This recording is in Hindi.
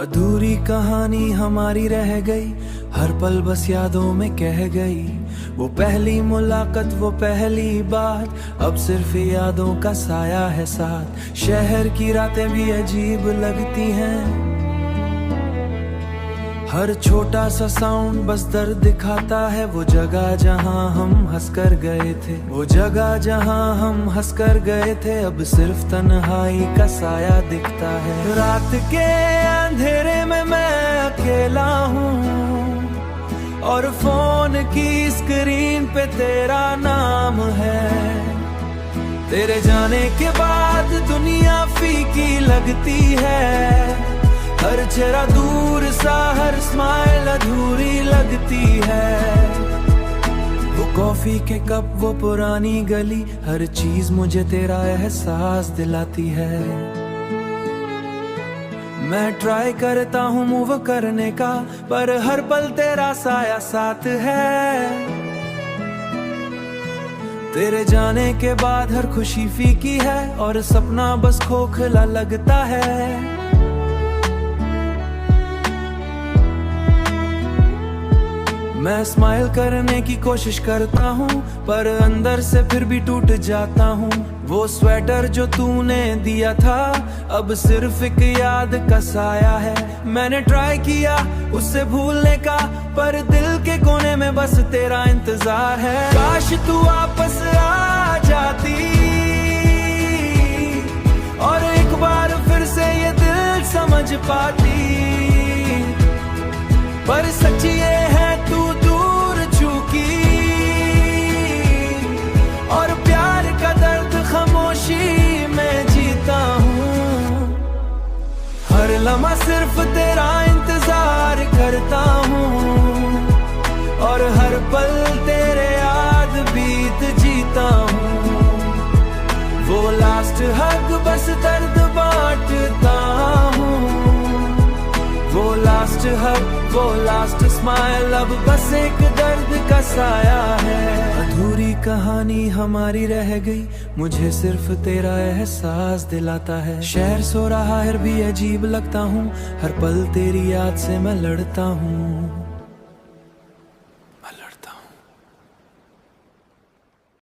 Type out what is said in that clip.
अधूरी कहानी हमारी रह गई, हर पल बस यादों में कह गई। वो पहली मुलाकात, वो पहली बात, अब सिर्फ यादों का साया है साथ। शहर की रातें भी अजीब लगती हैं, हर छोटा सा साउंड बस दर्द दिखाता है। वो जगह जहां हम हंसकर गए थे, वो जगह जहां हम हंसकर गए थे, अब सिर्फ तन्हाई का साया दिखता है। रात के अंधेरे में मैं अकेला हूँ और फोन की स्क्रीन पे तेरा नाम है। तेरे जाने के बाद दुनिया फीकी लगती है, हर चेहरा दूर सा, हर स्माइल अधूरी लगती है। वो कॉफी के कप, वो पुरानी गली, हर चीज मुझे तेरा एहसास दिलाती है। मैं ट्राई करता हूँ मूव करने का, पर हर पल तेरा साया साथ है। तेरे जाने के बाद हर खुशी फीकी है और सपना बस खोखला लगता है। मैं स्माइल करने की कोशिश करता हूँ, पर अंदर से फिर भी टूट जाता हूँ। वो स्वेटर जो तूने दिया था, अब सिर्फ एक याद का साया है। मैंने ट्राई किया उससे भूलने का, पर दिल के कोने में बस तेरा इंतजार है। काश तू वापस आ जाती और एक बार फिर से ये दिल समझ पाती, पर सच ये है तू दूर चुकी और प्यार का दर्द खामोशी में जीता हूँ। हर लम्हा सिर्फ तेरा इंतजार करता हूँ और हर पल तेरे याद बीत जीता हूँ। वो लास्ट हग बस दर्द बांटता हूँ, वो लास्ट हग, वो लास्ट स्माइल, अब बस एक दर्द का साया है। अधूरी कहानी हमारी रह गई, मुझे सिर्फ तेरा एहसास दिलाता है। शहर सो रहा है भी अजीब लगता हूँ, हर पल तेरी याद से मैं लड़ता हूँ।